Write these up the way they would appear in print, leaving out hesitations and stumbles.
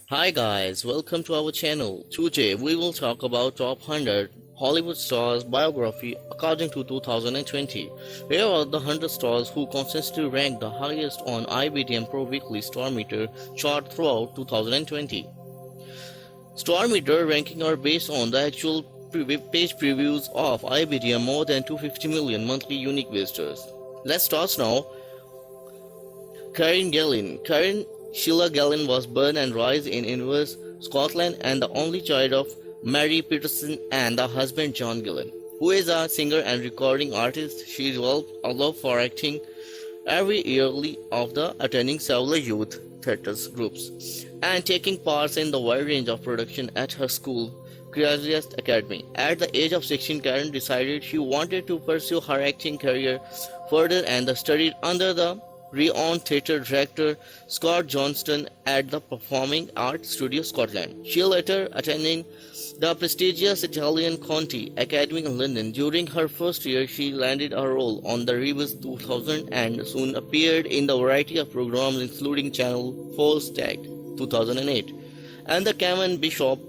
Hi guys, welcome to our channel. Today we will talk about top 100 Hollywood stars biography according to 2020. Here are the 100 stars who consistently ranked the highest on IBDM Pro Weekly Star Meter chart throughout 2020. Star Meter ranking are based on the actual page previews of IBDM more than 250 million monthly unique visitors. Let's start now. Karen Sheila Gallin was born and raised in Inverness, Scotland, and the only child of Mary Peterson and the husband John Gillin, who is a singer and recording artist. She developed a love for acting every yearly of the attending several youth theatres groups and taking parts in the wide range of production at her school, Curious Academy. At the age of 16, Karen decided she wanted to pursue her acting career further and studied under the renowned theatre director Scott Johnston at the Performing Arts Studio Scotland. She later attended the prestigious Italian Conti Academy in London. During her first year, she landed a role on the Rebus 2000 and soon appeared in the variety of programs including Channel 4's Tagged 2008 and the Cameron Bishop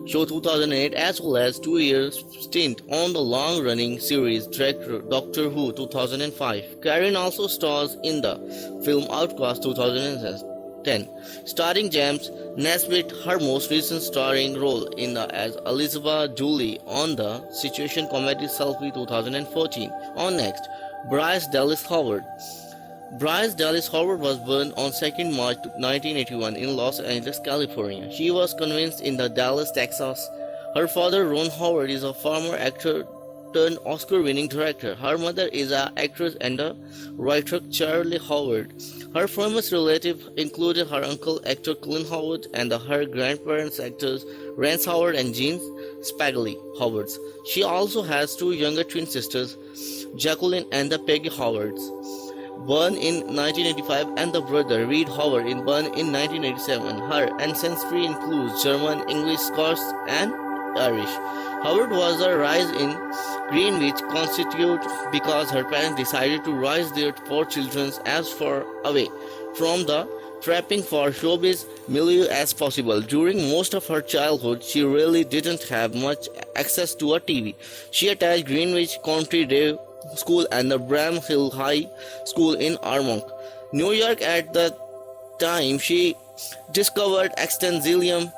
Show 2008, as well as 2 year stint on the long-running series Doctor Who 2005. Karen also stars in the film Outcast 2010, starring James Nesbitt. Her most recent starring role in as Elizabeth Dooley on the situation comedy Selfie 2014. On next, Bryce Dallas Howard. Bryce Dallas Howard was born on 2nd March 1981 in Los Angeles, California. She was conceived in Dallas, Texas. Her father, Ron Howard, is a former actor turned Oscar-winning director. Her mother is an actress and a writer, Charlie Howard. Her famous relatives included her uncle, actor Clint Howard, and her grandparents, actors Rance Howard and Jean Spagley Howards. She also has two younger twin sisters, Jacqueline and Peggy Howards, born in 1985, and the brother Reed Howard, born in 1987. Her ancestry includes German, English, Scots, and Irish. Howard was raised in Greenwich, Connecticut, because her parents decided to raise their four children as far away from the trapping for showbiz milieu as possible. During most of her childhood, she really didn't have much access to a TV. She attended Greenwich Country Day School and the Bram Hill High School in Armonk, New York. At the time, she discovered Extensilium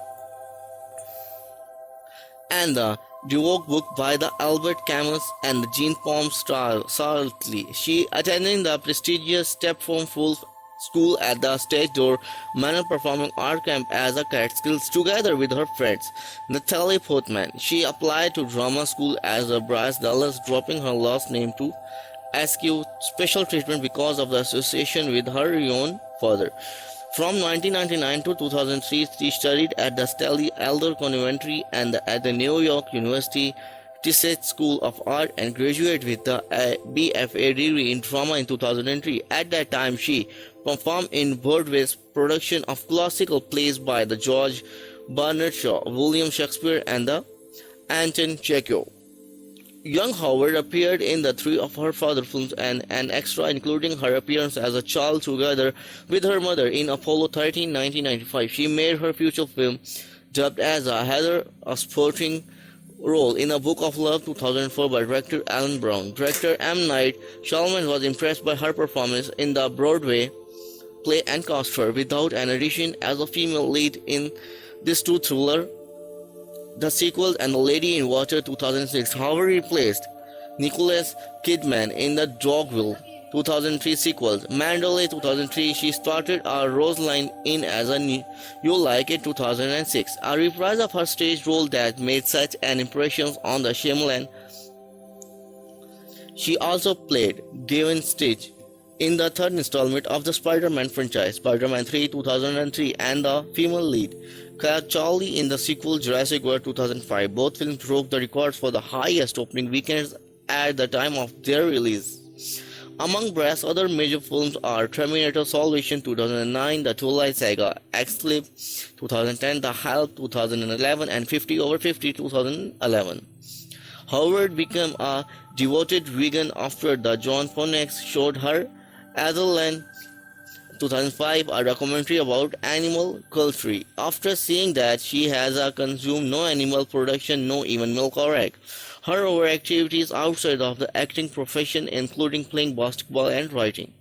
and the Duoc book by the Albert Camus and Jean Paul Sartre. She attended the prestigious Stepform Full School at the Stage Door Manor Performing Art Camp as a Catskills together with her friends Natalie Portman. She applied to drama school as a Bryce Dallas, dropping her last name to eschew special treatment because of the association with her own father. From 1999 to 2003, she studied at the Stelly Elder Conservatory and at the New York University Tisch School of Art and graduated with the BFA degree in drama in 2003. At that time, she performed in Broadway's production of classical plays by the George Bernard Shaw, William Shakespeare, and the Anton Chekhov. Young Howard appeared in the three of her father's films and an extra, including her appearance as a child together with her mother in Apollo 13, 1995. She made her feature film, dubbed as a Heather, a supporting role in A Book of Love 2004 by director Alan Brown. Director M. Night Shyamalan was impressed by her performance in the Broadway play and cast her without an audition as a female lead in this two thriller, the sequel, and The Lady in Water 2006. Howard replaced Nicholas Kidman in the Dogville 2003 sequel. Mandalay 2003, she started a Rosaline in as a You Like It 2006, a reprise of her stage role that made such an impression on the Shyamalan. She also played Gwen Stitch in the third installment of the Spider-Man franchise, Spider-Man 3 2003, and the female lead, Charlie, in the sequel Jurassic World 2005. Both films broke the records for the highest opening weekends at the time of their release. Among Bryce's other major films are Terminator Salvation 2009, The Twilight Saga, Excalibur 2010, The Help 2011, and 50 Over 50 2011. Howard became a devoted vegan after the John Phoenix showed her Adelaide 2005, a documentary about animal cruelty. After seeing that she has consumed no animal production, no even milk or egg. Her other activities outside of the acting profession, including playing basketball and writing.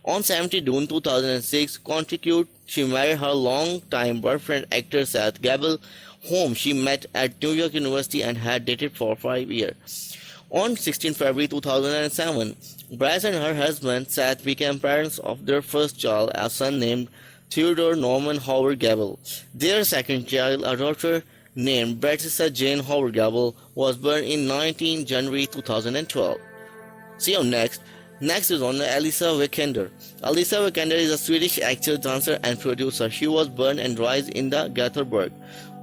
On 17 June 2006, Contribute, she married her long-time boyfriend actor Seth Gabel, whom she met at New York University and had dated for 5 years. On 16 February 2007, Bryce and her husband Seth became parents of their first child, a son named Theodore Norman Howard Gable. Their second child, a daughter named Baptista Jane Howard Gable, was born in 19 January 2012. See you next. Next is on Elisa Vikander. Elisa Vikander is a Swedish actor, dancer, and producer. She was born and raised in the Gothenburg,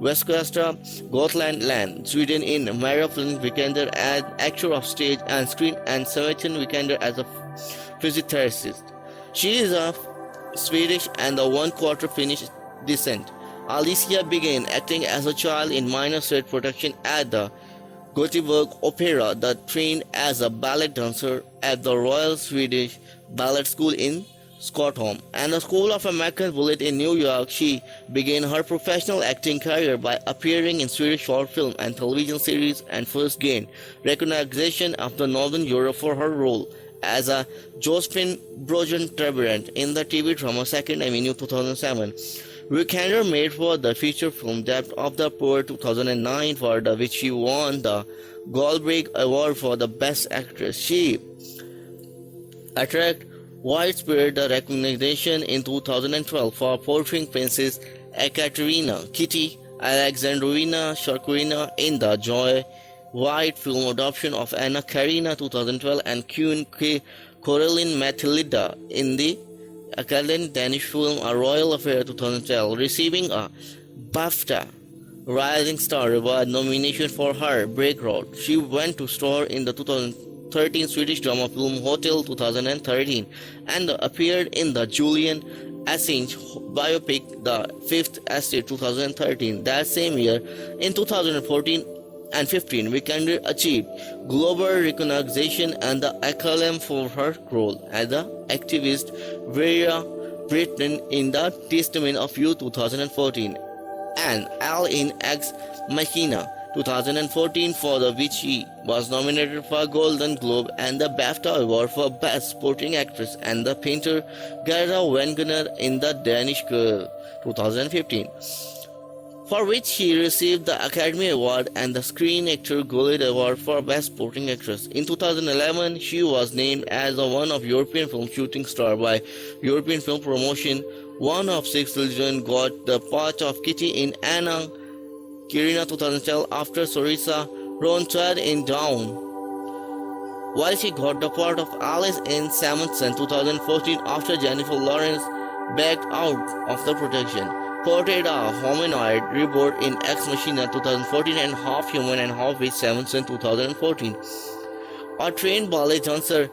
Västkustad, Gotland land, Sweden. In Maria Flynn Vikander as actor of stage and screen, and Sebastian Vikander as a physiotherapist. She is a Swedish and a one-quarter Finnish descent. Alicia began acting as a child in minor stage production at the Gothenburg Opera, trained as a ballet dancer at the Royal Swedish Ballet School in Stockholm and the School of American Ballet in New York. She began her professional acting career by appearing in Swedish short film and television series, and first gained recognition after Northern Europe for her role as a Josephine Brogen Treberant in the TV drama Second Avenue 2007. Vikander made for the feature film Depth of the Poor 2009, for which she won the Goldberg Award for the Best Actress. She attracted widespread recognition in 2012 for portraying Princess Ekaterina Kitty Alexandrovna Shorkina in the Joy White film adaptation of Anna Karenina 2012, and Queen Coraline Mathilda in the Academic Danish film A Royal Affair 2012, receiving a BAFTA Rising Star Award nomination for her breakout. She went to star in the 2013 Swedish drama film Hotel 2013 and appeared in the Julian Assange biopic The Fifth Estate 2013. That same year, in 2014 and 15, Vikander achieved global recognition and the acclaim for her role as the activist Vera Brittain in The Testament of Youth 2014 and Al in Ex Machina 2014, for which she was nominated for a Golden Globe and the BAFTA Award for Best Supporting Actress, and the painter Gerda Wegener in The Danish Girl 2015, for which she received the Academy Award and the Screen Actor Guild Award for Best Supporting Actress. In 2011, she was named as one of European Film Shooting Star by European Film Promotion. One of six children got the part of Kitty in Anna Karenina 2012 after Sorisa Ronchad in Down, while she got the part of Alice in Samson 2014 after Jennifer Lawrence backed out of the production. Portrayed a humanoid reborn in Ex Machina 2014 and half human and half witch Samson 2014. A trained ballet dancer,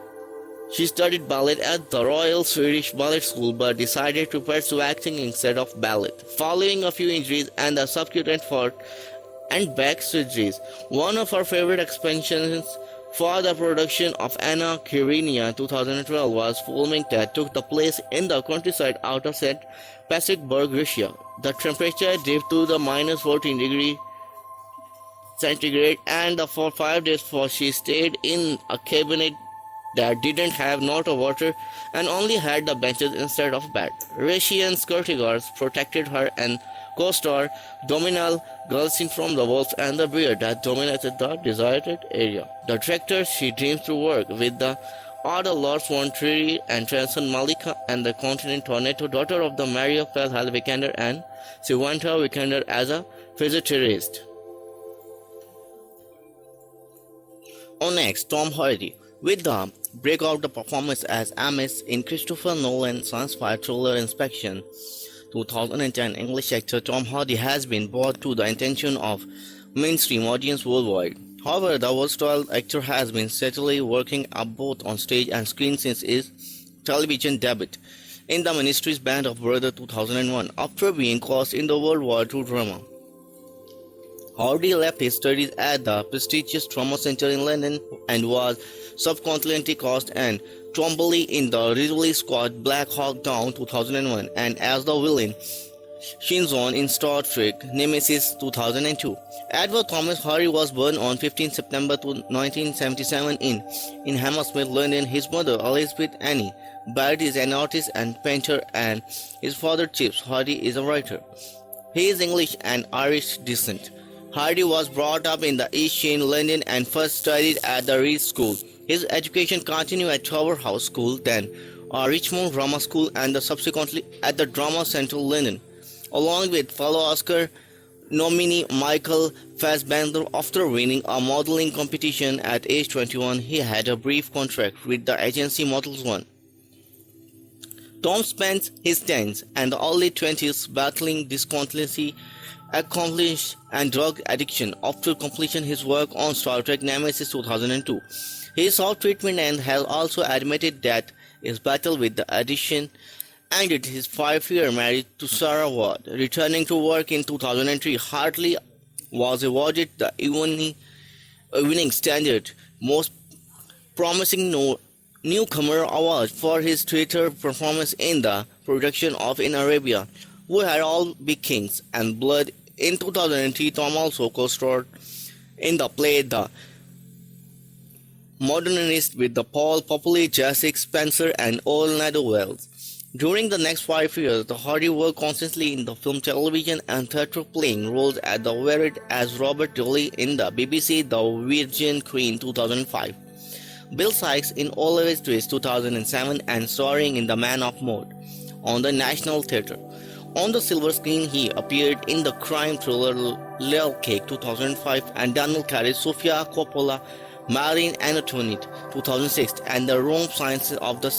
she studied ballet at the Royal Swedish Ballet School but decided to pursue acting instead of ballet, following a few injuries and a subsequent foot and back surgeries. One of her favorite expansions for the production of Anna Karenina 2012 was filming that took the place in the countryside out of St. Petersburg, Russia. The temperature dipped to the minus 14 degrees centigrade, and for 5 days she stayed in a cabinet that didn't have not a water and only had the benches instead of bed. Russian security guards protected her and co-star Dominal Gulsin from the wolves and the bear that dominated the deserted area. The director she dreams to work with the other Lars von Trier and Transon Malika and the Continent Tornado, daughter of the Maria Felhal Vikander and Sivanta Vikander, as a physiotherapist. On next, Tom Hardy. With the breakout performance as Amos in Christopher Nolan's sci-fi thriller Inspection 2010, English actor Tom Hardy has been brought to the attention of mainstream audience worldwide. However, the versatile actor has been steadily working up both on stage and screen since his television debut in The Ministry's Band of Brothers 2001, after being cast in the World War II drama. Hardy left his studies at the prestigious Trauma Center in London and was subsequently cast and Twombly in the Ridley Scott Black Hawk Down 2001 and as the villain Shinzon in Star Trek Nemesis 2002. Edward Thomas Hardy was born on 15 September 1977 in Hammersmith, London. His mother, Elizabeth Annie Barrett, is an artist and painter, and his father, Chips Hardy, is a writer. He is English and Irish descent. Hardy was brought up in the East End, London, and first studied at the Reed School. His education continued at Tower House School, then Richmond Drama School, and subsequently at the Drama Central, London. Along with fellow Oscar nominee Michael Fassbender, after winning a modeling competition at age 21, he had a brief contract with the agency Models One. Tom spent his teens and the early 20s battling discontinuity, accomplishment, and drug addiction. After completion his work on Star Trek Nemesis 2002, he sought treatment and has also admitted that his battle with the addiction ended his 5-year marriage to Sarah Ward. Returning to work in 2003, Hartley was awarded the Evening Standard Most Promising Newcomer Award for his theatre performance in the production of In Arabia, We Had All Be Kings and Blood. In 2003, Tom also co-starred in the play The Modernist with the Paul Popoli, Jessica Spencer, and Orlando Wells. During the next 5 years, Hardy worked constantly in the film, television, and theatre, playing roles at the Varied as Robert Dolly in the BBC The Virgin Queen 2005, Bill Sykes in Oliver's Twist 2007, and starring in The Man of Mode on the National Theatre. On the silver screen, he appeared in the crime thriller Lil Cake 2005 and Daniel Craig's Sofia Coppola Marine Antoinette 2006 and The Rome Sciences of the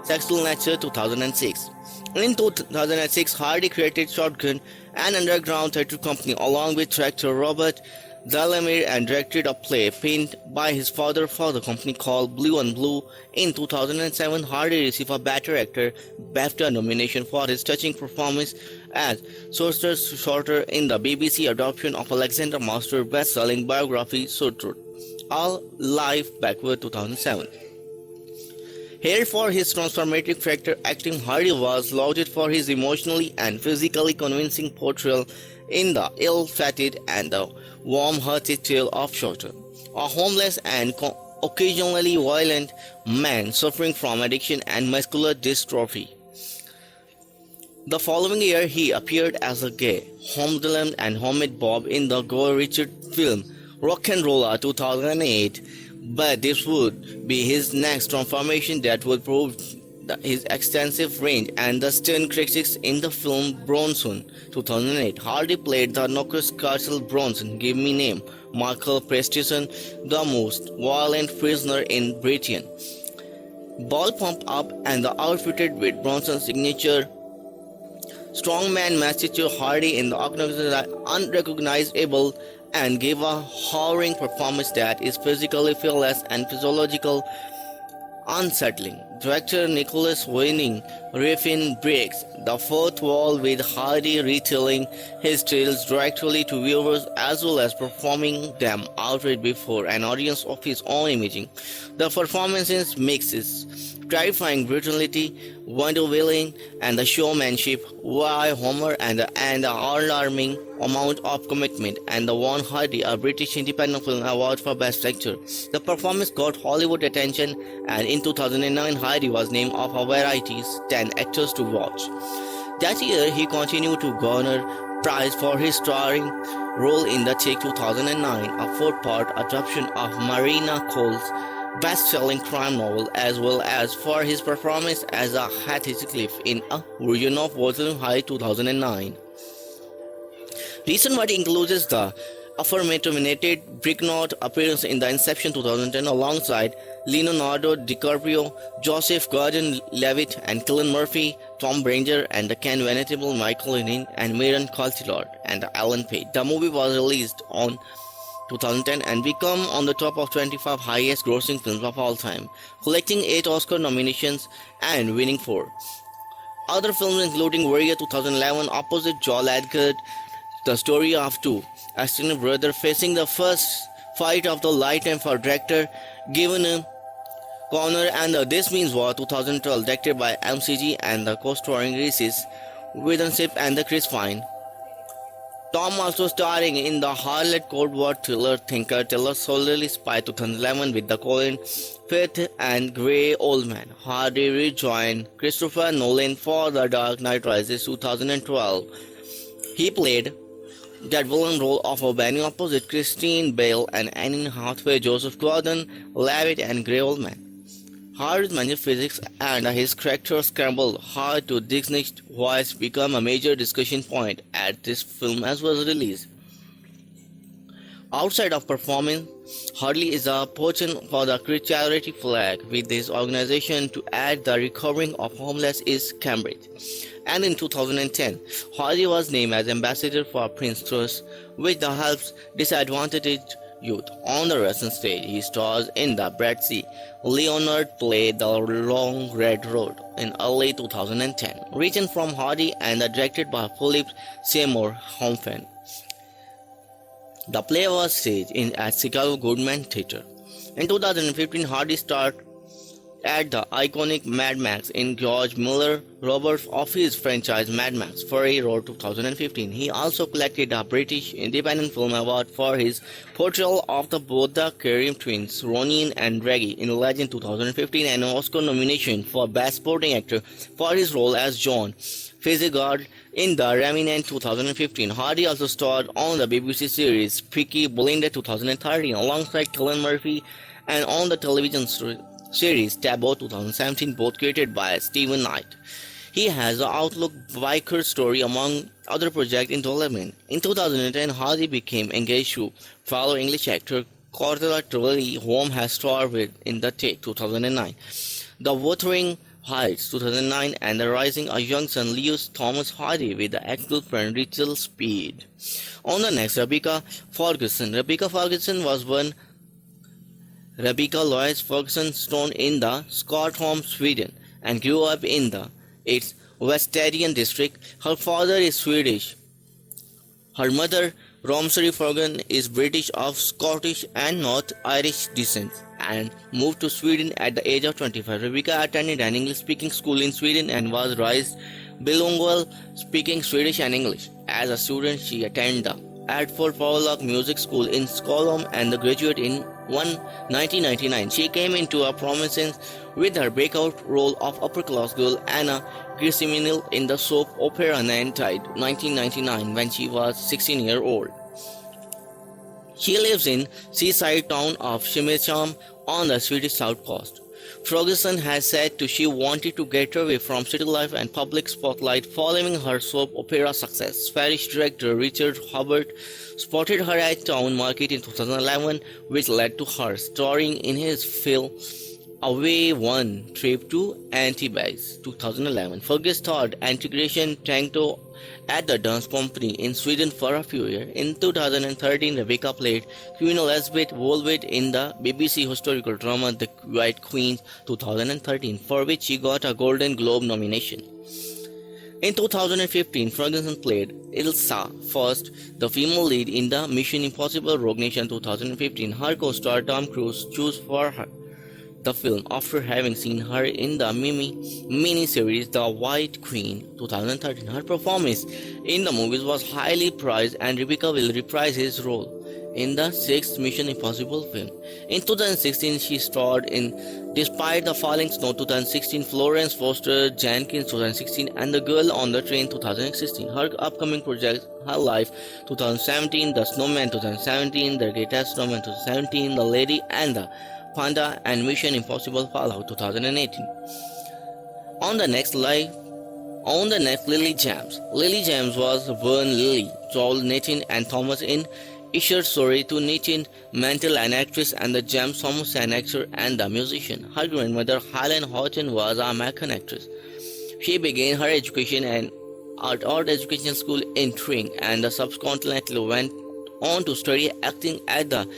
Sexual Nature 2006. In 2006, Hardy created Shotgun, an underground theatre company, along with director Robert Zalamir, and directed a play penned by his father for the company called Blue and Blue. In 2007, Hardy received a Better Actor BAFTA nomination for his touching performance as Sorcerer Shorter in the BBC adaptation of Alexander Master's best-selling biography Surtur, All Life Backward 2007. Hailed for his transformative character acting, Hardy was lauded for his emotionally and physically convincing portrayal in The Ill-Fated and the Warm-Hearted Tale of Shorter, a homeless and occasionally violent man suffering from addiction and muscular dystrophy. The following year, he appeared as a gay, homeland and homemade Bob in the Gore Richard film Rock and Roller 2008. But this would be his next transformation that would prove his extensive range and the stern critics in the film Bronson 2008. Hardy played the Knockers Castle Bronson, Give Me Name, Michael Preston, the most violent prisoner in Britain. Ball pumped up and outfitted with Bronson's signature strongman master, Hardy in the unrecognizable and gave a harrowing performance that is physically fearless and physiologically unsettling. Director Nicholas Winding Refn breaks the fourth wall with Hardy retelling his tales directly to viewers as well as performing them outright before an audience of his own imaging. The performances mixes terrifying brutality, wonder-wheeling, and the showmanship, why Homer and the alarming amount of commitment, and the won Hardy a British Independent Film Award for Best Actor. The performance got Hollywood attention, and in 2009, Hardy was named of a Variety's 10 Actors to Watch. That year, he continued to garner prize for his starring role in the Take 2009, a 4-part adaptation of Marina Cole's best-selling crime novel, as well as for his performance as a Heathcliff in a version of Wuthering Heights 2009. Recent work includes the aforementioned Bricknot appearance in the Inception 2010 alongside Leonardo DiCaprio, Joseph Gordon-Levitt, and Cillian Murphy, Tom Berenger, and the Ken Venable, Michael Lennon, and Maren Cotillard, and Alan Page. The movie was released on 2010 and become on the top of 25 highest grossing films of all time, collecting 8 Oscar nominations and winning 4. Other films including Warrior 2011, opposite Joel Edgert, the story of two Aston brothers facing the first fight of the lifetime for director Given Connor and This Means War 2012, directed by MCG and the co-starring Reese's Witherspoon and the Chris Fine. Tom also starring in the harlot Cold War thriller Thinker Tiller Soldierly Spy 2011 with the Colin Firth and Grey Oldman. Hardy rejoined Christopher Nolan for The Dark Knight Rises 2012. He played that villain role of Benny opposite Christine Bale and Anne Hathaway, Joseph Gordon-Levitt and Grey Oldman. Hardy's magic physics and his character scrambled hard to Disney's voice become a major discussion point at this film as was released. Outside of performing, Hardy is a patron for the charity flag with his organization to aid the recovering of homeless East Cambridge. And in 2010, Hardy was named as ambassador for Prince Trust, which helps disadvantaged youth. On the Russian stage, he stars in The Brad C. Leonard played The Long Red Road in early 2010, written from Hardy and directed by Philip Seymour Hoffman. The play was staged at Chicago Goodman Theatre. In 2015, Hardy starred at the iconic Mad Max in George Miller Roberts' of his franchise Mad Max Fury Road 2015. He also collected a British Independent Film Award for his portrayal of both the Karim twins, Ronin and Reggie, in Legend 2015, and an Oscar nomination for Best Supporting Actor for his role as John Fitzgerald in The Remnant 2015. Hardy also starred on the BBC series Peaky Blinders 2013 alongside Cillian Murphy and on the television series Taboo 2017, both created by Stephen Knight. He has an Outlook biker story among other projects in development. In 2010, Hardy became engaged to fellow English actor Cordella Trevally, whom has starred with in The Take 2009, The Wuthering Heights 2009, and The Rising, a young son Lewis Thomas Hardy with the ex-girlfriend Rachel Speed. On the next, Rebecca Ferguson. Rebecca Ferguson was born Rebecca Lois Ferguson Stone in the Stockholm, Sweden, and grew up in its Westadian district. Her father is Swedish. Her mother, Romsey Ferguson, is British of Scottish and North Irish descent and moved to Sweden at the age of 25. Rebecca attended an English-speaking school in Sweden and was raised bilingual, speaking Swedish and English. As a student, she attended the Adford Pollock Music School in Stockholm and graduated in 1999. She came into a prominence with her breakout role of upper-class girl Anna Grisminil in the soap opera Nantucket 1999 when she was 16 years old. She lives in seaside town of Simrishamn on the Swedish south coast. Ferguson has said she wanted to get away from city life and public spotlight following her soap opera success. Swedish director Richard Hubbard spotted her at Town Market in 2011, which led to her starring in his film Away One Trip to Antibes 2011. Fergus starred Integration Tanto at the dance company in Sweden for a few years. In 2013, Rebecca played Queen Elizabeth Woolwich in the BBC historical drama The White Queen 2013, for which she got a Golden Globe nomination. In 2015, Ferguson played Ilsa First, the female lead in the Mission Impossible Rogue Nation 2015. Her co-star Tom Cruise chose for her the film after having seen her in the mini-series The White Queen 2013. Her performance in the movies was highly prized, and Rebecca will reprise his role in the sixth Mission Impossible film. In 2016, she starred in Despite the Falling Snow 2016, Florence Foster Jenkins 2016, and The Girl on the Train 2016. Her upcoming projects: Her Life 2017, The Snowman 2017, The Greatest Snowman 2017, The Lady and the Panda, and Mission Impossible Fallout 2018. On the next, Lily James. Lily James was born Lily Joel Nathan and Thomas in Isher Surrey to Nathan Mantle, an actress, and the James Thomas, an actor and a musician. Her grandmother Helen Horton was an American actress. She began her education at Art Education School in Tring and subsequently went on to study acting at the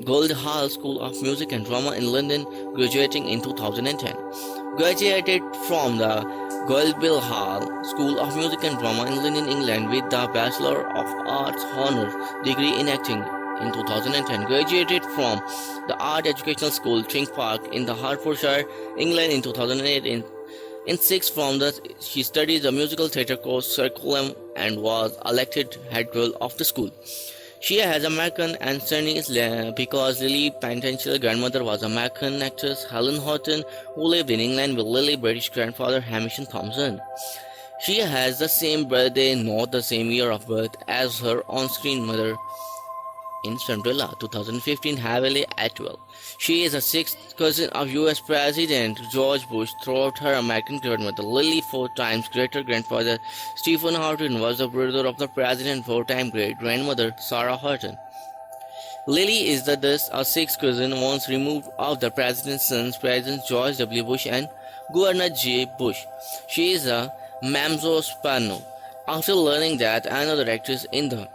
Guildhall School of Music and Drama in London, graduating in 2010. Graduated from the Guildhall School of Music and Drama in London, England with the Bachelor of Arts Honours degree in Acting in 2010, graduated from the Art Educational School, Tring Park, in the Hertfordshire, England in 2008. In sixth form, she studied the musical theatre course curriculum and was elected head girl of the school. She has American ancestry because Lily Pentancel's grandmother was American actress Helen Horton, who lived in England with Lily's British grandfather Hamish Thompson. She has the same birthday, not the same year of birth, as her on-screen mother in Cinderella 2015 Haverly Atwell. She is a sixth cousin of US President George Bush throughout her American grandmother. Lily, four times great-grandfather Stephen Horton, was the brother of the president's four-time great-grandmother Sarah Horton. Lily is thus a sixth cousin once removed of the president's sons, President George W. Bush and Governor J. Bush. She is a mezzo-soprano. After learning that another actress in the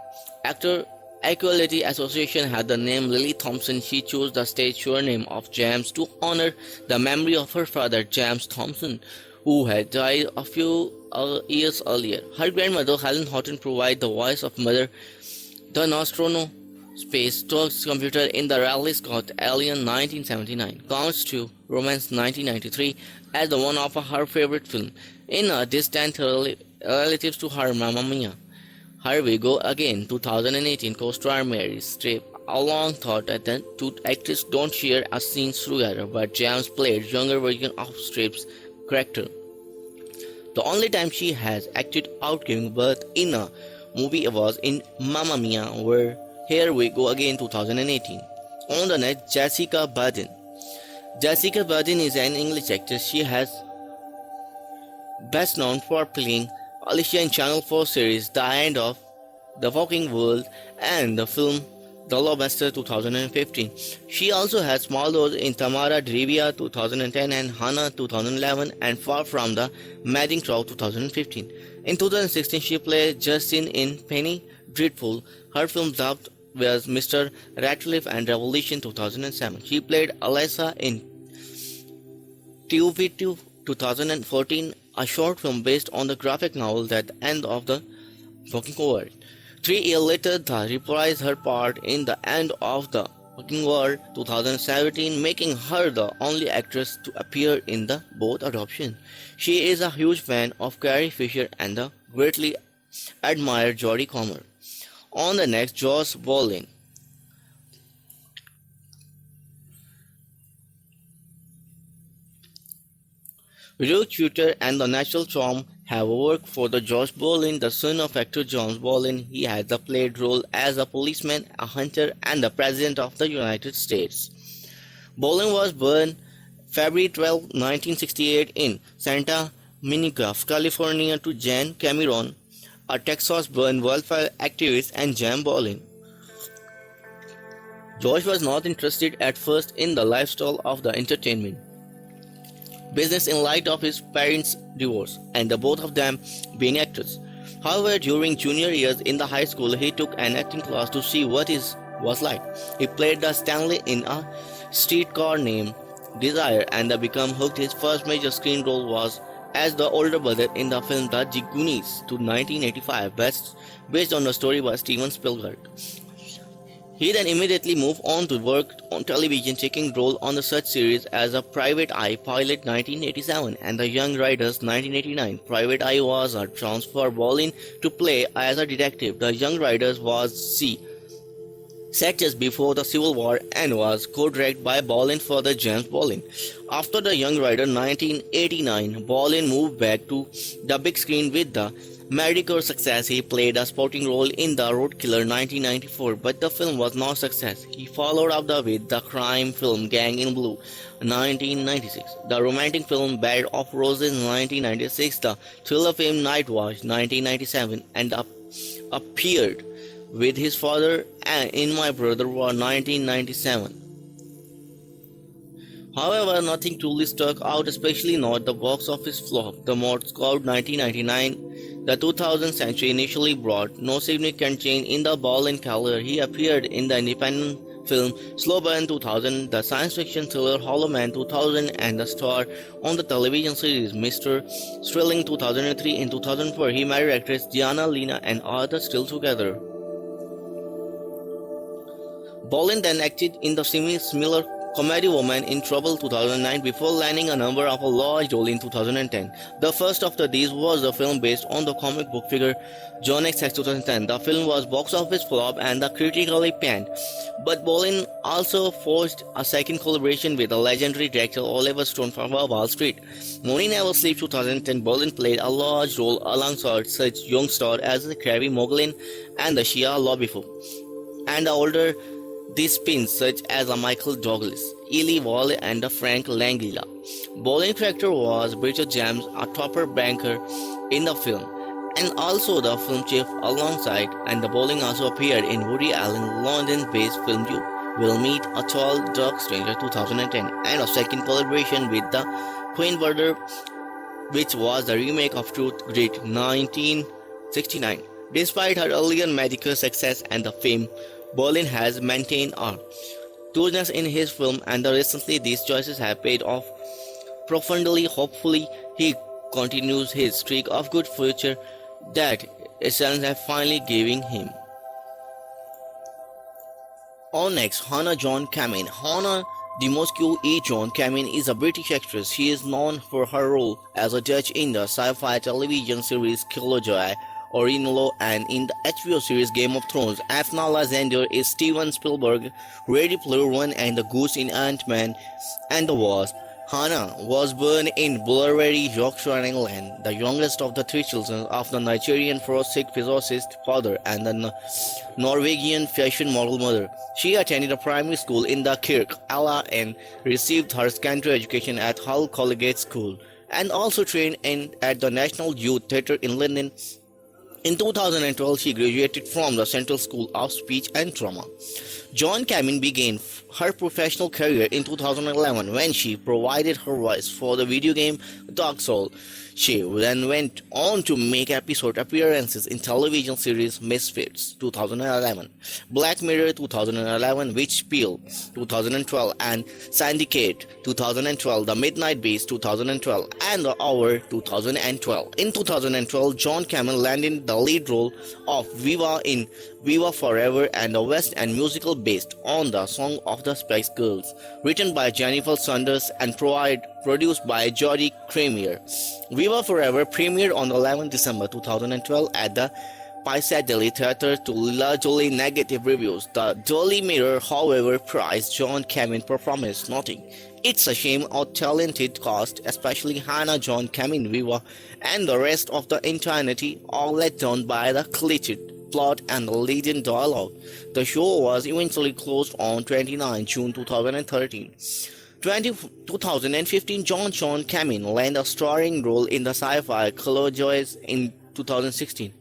Actor Equality Association had the name Lily Thompson, she chose the stage surname of James to honor the memory of her father, James Thompson, who had died a few years earlier. Her grandmother, Helen Horton, provided the voice of Mother, the Nostromo Space Talks computer in the Ridley Scott Alien 1979, counts to Romance 1993 as the one of her favorite films, in a distant relative to her Mamma Mia. Here We Go Again 2018 co-star Mary Streep along thought that the two actresses don't share a scene together, but James played younger version of Streep's character. The only time she has acted out giving birth in a movie was in Mamma Mia, where Here We Go Again 2018. On the net, Jessica Barden. Jessica Barden is an English actress. She has best known for playing Alicia in Channel 4 series The End of the Walking World and the film The Lobster 2015. She also has small roles in Tamara Drivia 2010 and Hannah 2011 and Far From the Madding Crowd 2015. In 2016, she played Justine in Penny Dreadful. Her film dubbed was Mr. Ratcliffe and Revolution 2007. She played Alyssa in Tuvitu 2014, a short film based on the graphic novel The End of the Walking World. 3 years later, she reprised her part in The End of the Walking World 2017, making her the only actress to appear in the both adaptations. She is a huge fan of Carrie Fisher and the greatly admired Jodie Comer. On the next, Josh Brolin. Ruth Shooter and the Natural Charm have worked for the Josh Brolin, the son of actor John Brolin. He has played role as a policeman, a hunter, and the President of the United States. Brolin was born February 12, 1968 in Santa Monica, California to Jan Cameron, a Texas-born welfare activist, and Jam Brolin. Josh was not interested at first in the lifestyle of the entertainment business in light of his parents' divorce and the both of them being actors. However, during junior years in the high school, he took an acting class to see what it was like. He played the Stanley in A Streetcar Named Desire and became hooked. His first major screen role was as the older brother in the film The Goonies to 1985, based on a story by Steven Spielberg. He then immediately moved on to work on television, taking role on the such series as a Private Eye Pilot 1987 and The Young Riders 1989. Private Eye was a chance for Brolin to play as a detective. The Young Riders was set just before the Civil War and was co-directed by Brolin for the James Brolin. After The Young Rider 1989, Brolin moved back to the big screen with the mediocre success. He played a supporting role in The Roadkiller 1994, but the film was not a success. He followed up with the crime film Gang in Blue 1996, the romantic film Bed of Roses 1996, the thriller film Night Watch 1997, and appeared with his father in My Brother War 1997. However, nothing truly stuck out, especially not the box office flop. The Morse Code 1999, the 2000th century, initially brought no significant change in the Brolin career. He appeared in the independent film Slow Burn 2000, the science fiction thriller Hollow Man 2000, and the star on the television series Mr. Sterling 2003. In 2004, he married actress Gianna Lina and are still together. Bolin then acted in the similar comedy Woman in Trouble 2009 before landing a number of a large role in 2010. The first of these was the film based on the comic book figure John X 2010. The film was box office flop and the critically panned, but Bolin also forged a second collaboration with the legendary director Oliver Stone for Wall Street. Morning Never Sleeps 2010, Bolin played a large role alongside such young stars as Carey Mulligan and the Shia LaBeouf, and the older these spins such as Michael Douglas, Eli Wall and Frank Langella. Bolin's character was Bridget James, a topper banker in the film, and also the film chief alongside, and the Bolin also appeared in Woody Allen London-based film You Will Meet a Tall Dark Stranger 2010, and a second collaboration with the Queen Brother, which was the remake of Truth Grit 1969. Despite her earlier medical success and the fame, Bolin has maintained a closeness in his film, and recently these choices have paid off profoundly. Hopefully, he continues his streak of good future that his sons have finally given him. On next, Hannah John Kamen. Hannah Dimoscu E. John Kamen is a British actress. She is known for her role as a judge in the sci-fi television series Killjoy Original and in the HBO series Game of Thrones. Afna Alexander is Steven Spielberg, Ready Player One and the Goose in Ant-Man and the Wasp. Hannah was born in Bulwerry, Yorkshire, England, the youngest of the three children of the Nigerian forensic physicist father and the Norwegian fashion model mother. She attended a primary school in the Kirk, Allah, and received her secondary education at Hull Collegiate School, and also trained at the National Youth Theatre in London. In 2012, she graduated from the Central School of Speech and Drama. John Kamen began her professional career in 2011 when she provided her voice for the video game Dark Souls. She then went on to make episode appearances in television series Misfits 2011, Black Mirror 2011, Witch Peel 2012, and Syndicate 2012, The Midnight Beast 2012, and The Hour 2012. In 2012, John Kamen landed the lead role of Viva in Viva Forever and the West End musical based on the Song of the Spice Girls, written by Jennifer Saunders and produced by Jodie Creamier. Viva Forever premiered on 11 December 2012 at the Piccadilly Theatre to largely negative reviews. The Daily Mirror, however, praised John Kamen's performance, noting, "It's a shame our talented cast, especially Hannah John Kamen Viva and the rest of the entirety, are let down by the cliched plot and the leading dialogue." The show was eventually closed on 29 June 2013. 2015, John Kamen landed a starring role in the sci-fi Killjoy in 2016.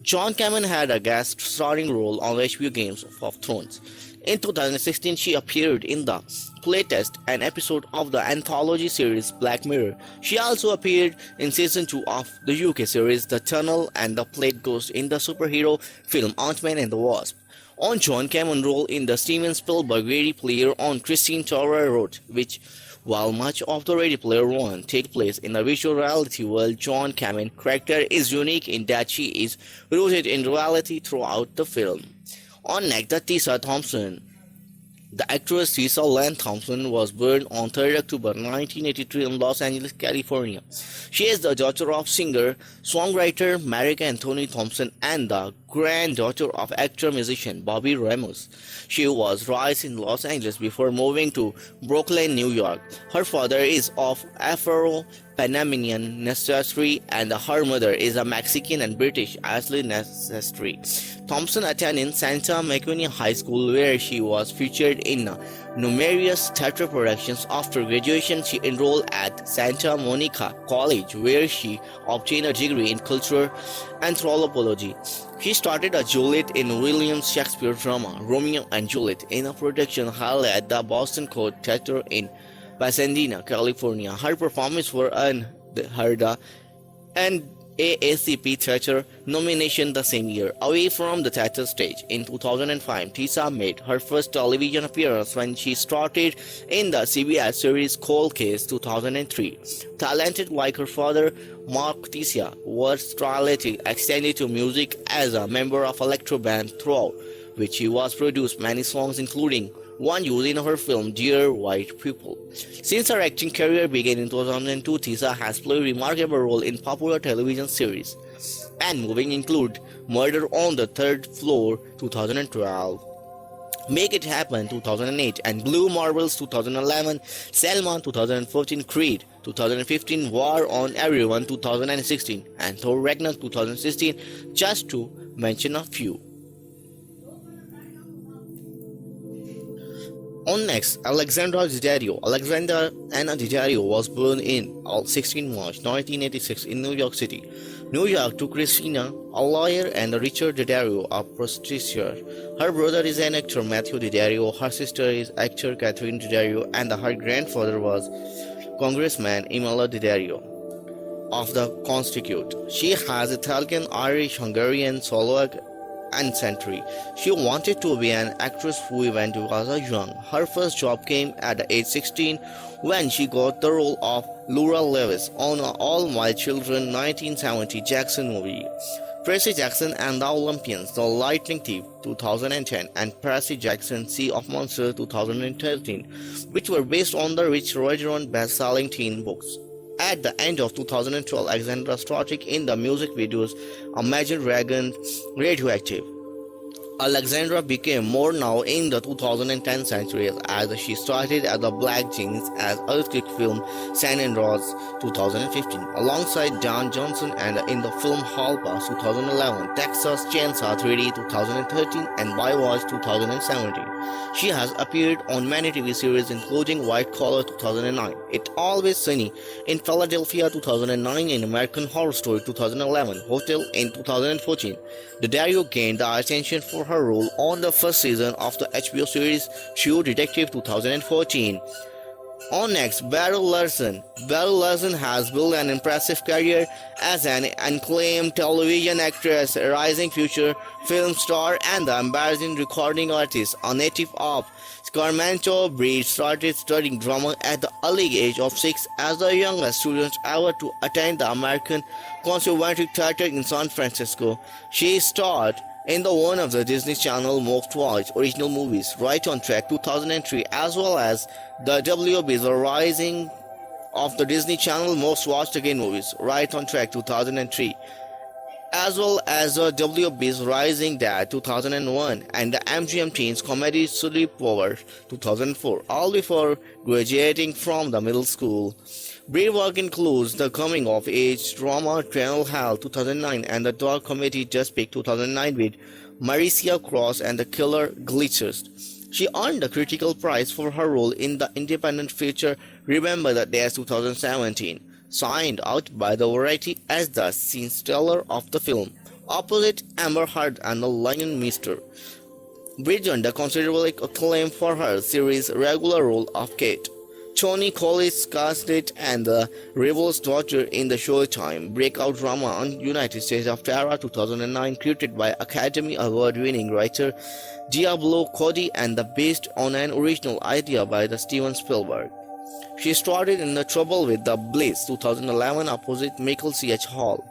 John Kamen had a guest starring role on HBO Games of Thrones. In 2016, she appeared in the playtest, an episode of the anthology series Black Mirror. She also appeared in season 2 of the UK series The Tunnel and played Ghost in the superhero film Ant-Man and the Wasp. On John Kamen's role in the Steven Spielberg Ready Player One, Christine Torre wrote, which, while much of the Ready Player One takes place in the virtual reality world, John Kamen's character is unique in that she is rooted in reality throughout the film. On next, Tessa Thompson. The actress Tessa Lynn Thompson was born on 3 October 1983 in Los Angeles, California. She is the daughter of singer-songwriter Marika Anthony Thompson and the granddaughter of actor-musician Bobby Ramos. She was raised in Los Angeles before moving to Brooklyn, New York. Her father is of Afro-Panamanian ancestry and her mother is a Mexican and British ancestry. Thompson attended Santa Monica High School, where she was featured in numerous theater productions. After graduation, she enrolled at Santa Monica College, where she obtained a degree in cultural anthropology. She started a Juliet in William Shakespeare drama Romeo and Juliet in a production held at the Boston Court Theater in Pasadena, California. Her performance earned her the NAACP Theatre nomination the same year. Away from the theatre stage, in 2005, Tessa made her first television appearance when she started in the CBS series Cold Case 2003. Talented like her father, Mark Tessa was tirelessly extended to music as a member of electro band throughout which she was produced many songs including one used in her film Dear White People. Since her acting career began in 2002, Tisa has played a remarkable role in popular television series and movies include Murder on the Third Floor 2012, Make It Happen 2008 and Blue Marbles 2011, Selma 2014, Creed 2015, War on Everyone 2016 and Thor Ragnarok 2016, just to mention a few. On next, Alexandra Daddario. Alexandra Anna Daddario was born in 16 March 1986 in New York City, New York to Christina, a lawyer, and Richard Daddario, a prostitute. Her brother is an actor, Matthew Daddario. Her sister is actor Catherine Daddario, and her grandfather was Congressman Imola Daddario of the Constitute. She has Italian, Irish, Hungarian, Slovak, ancestry. She wanted to be an actress who went to was young. Her first job came at age 16 when she got the role of Laura Lewis on All My Children 1970 Jackson movie. Percy Jackson and the Olympians, The Lightning Thief 2010 and Percy Jackson Sea of Monsters 2013, which were based on the Rich Rogeron best-selling teen books. At the end of 2012, Alexandra started in the music videos Imagine Dragons Radioactive. Alexandra became more known in the 2010 century as she started at the Black Jeans as earthquake film San Andreas 2015 alongside John Johnson and in the film Hall Pass 2011, Texas Chainsaw 3D 2013 and Baywatch 2017. She has appeared on many TV series including White Collar 2009, It's Always Sunny in Philadelphia 2009 and American Horror Story 2011, Hotel in 2014. Daddario gained the attention for her role on the first season of the HBO series True Detective 2014. On next, Beryl Larson. Beryl Larson has built an impressive career as an acclaimed television actress, a rising future film star, and the embarrassing recording artist. A native of Sacramento, Bree started studying drama at the early age of 6 as the youngest student ever to attend the American Conservatory Theater in San Francisco. She starred in the one of the Disney Channel most watched original movies, Right on Track 2003, as well as the WB's Rising of the Disney Channel most watched again movies, Right on Track 2003, as well as the WB's Rising Dad 2001 and the MGM Teens comedy Sleepover 2004, all before graduating from the middle school. Bree work includes the coming of age drama Channel Hell 2009 and the dark comedy Just Pick 2009 with Maricia Cross and the Killer Glitchers. She earned the critical prize for her role in the independent feature Remember the Days 2017, signed out by the Variety as the scene stealer of the film, opposite Amber Heard and the Lion Mister. Bree earned a considerable acclaim for her series regular role of Kate, Toni Collins Scarlett and the Rebel's Daughter in the Showtime breakout drama on United States of Terror 2009, created by Academy Award-winning writer Diablo Cody and based on an original idea by the Steven Spielberg. She started in The Trouble with the Bliss 2011 opposite Michael C.H. Hall,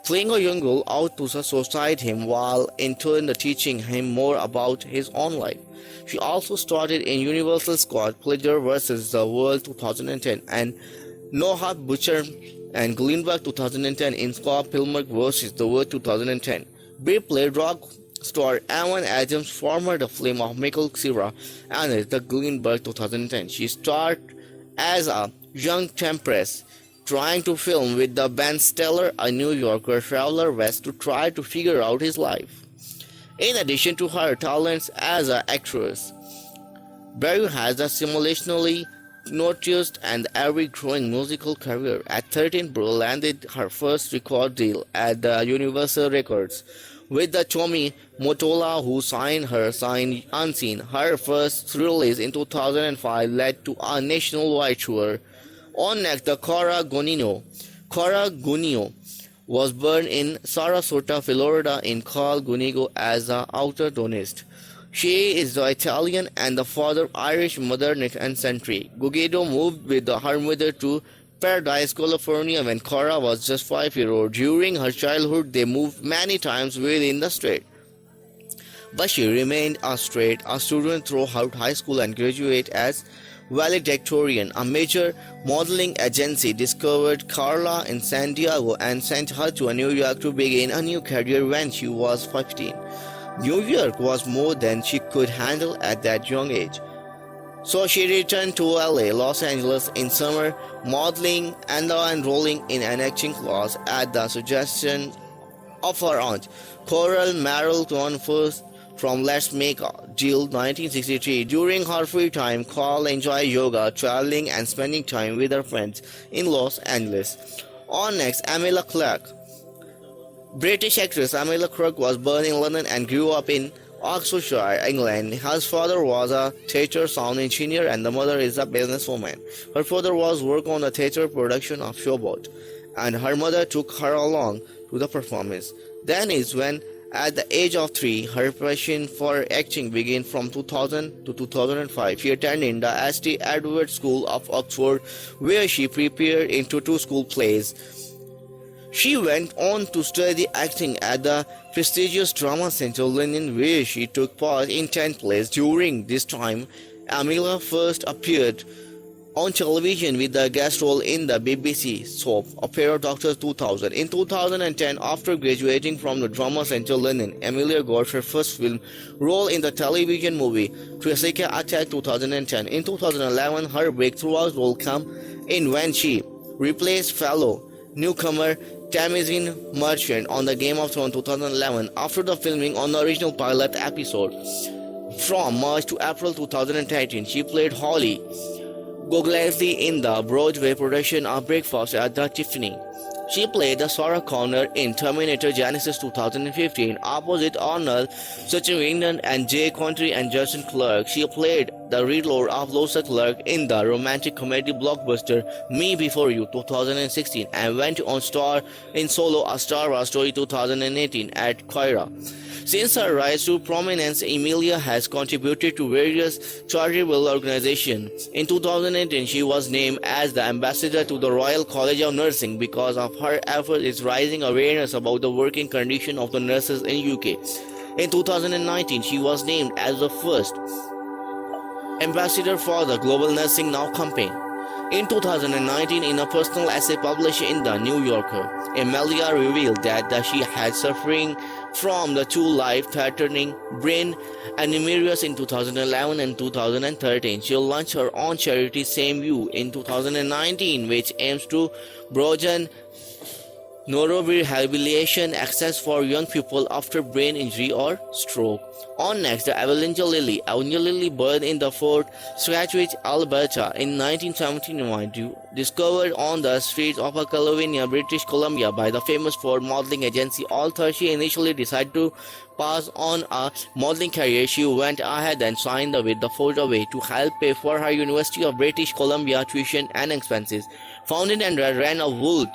playing a young girl out to suicide him while in turn teaching him more about his own life. She also started in Universal Scott Pilgrim vs. the World 2010 and Noah Butcher and Greenberg 2010 in Scott Pilgrim vs. the World 2010. Bree played rock star Evan Adams, former the flame of Michael Cera, and the Greenberg 2010. She starred as a young temptress trying to film with the Ben Stiller, a New Yorker traveler west to try to figure out his life. In addition to her talents as an actress, Bree has a simultaneously noticed and ever-growing musical career. At 13, Bree landed her first record deal at the Universal Records with the Tommy Mottola, who signed Unseen. Her first release in 2005 led to a nationwide tour. On next, the Cora Gonino. Cora Gonino was born in Sarasota, Florida in Cal Gunigo as an orthodontist. She is the Italian and the father Irish mother ancestry. Guido moved with her mother to Paradise, California when Cora was just 5 years old. During her childhood, they moved many times within the state. but she remained a straight A student throughout high school and graduated as valedictorian. A major modeling agency discovered Carla in San Diego and sent her to New York to begin a new career when she was 15. New York was more than she could handle at that young age. So she returned to LA, Los Angeles in summer, modeling and enrolling in an acting class at the suggestion of her aunt, Coral Merrill Converse from Let's Make a Deal 1963. During her free time, Coral enjoyed yoga, traveling and spending time with her friends in Los Angeles. On next, Emilia Clarke. British actress Emilia Clarke was born in London and grew up in Oxfordshire, England. Her father was a theatre sound engineer and the mother is a businesswoman. Her father was working on a theatre production of Showboat, and her mother took her along to the performance. Then is when, at the age of 3, her passion for acting began. From 2000 to 2005. She attended the St. Edward School of Oxford, where she prepared into 2 school plays. She went on to study acting at the prestigious Drama Centre London, where she took part in 10 plays. During this time, Emilia first appeared on television with a guest role in the BBC soap opera Doctor 2000. In 2010, after graduating from the Drama Centre London, Emilia got her first film role in the television movie Jessica Attack 2010. In 2011, her breakthrough role came in when she replaced fellow newcomer Tamizin Merchant on the Game of Thrones 2011 after the filming on the original pilot episode. From March to April 2013, she played Holly Golightly in the Broadway production of Breakfast at the Tiffany. She played the Sarah Connor in Terminator Genesis 2015 opposite Arnold Schwarzenegger and Jay Country and Justin Clark. She played the Riddler of Losa Clark in the romantic comedy blockbuster Me Before You 2016 and went on star in Solo: A Star Wars Story 2018 at Kyra. Since her rise to prominence, Emilia has contributed to various charitable organizations. In 2018, she was named as the ambassador to the Royal College of Nursing because of her efforts in raising awareness about the working condition of the nurses in UK. In 2019, she was named as the first ambassador for the Global Nursing Now campaign. In 2019, in a personal essay published in The New Yorker, Emilia revealed that she had suffering from the 2 life-threatening brain aneurysms in 2011 and 2013. She launched her own charity Same You in 2019, which aims to broaden neurorehabilitation access for young people after brain injury or stroke. On next, the Avalanche Lily. Avalanche Lily, born in the Fort Scratchwich, Alberta in 1979, discovered on the streets of Kelowna, British Columbia by the famous Ford modeling agency. Although she initially decided to pass on a modeling career, she went ahead and signed with the Ford away to help pay for her University of British Columbia tuition and expenses. Founded and ran a wood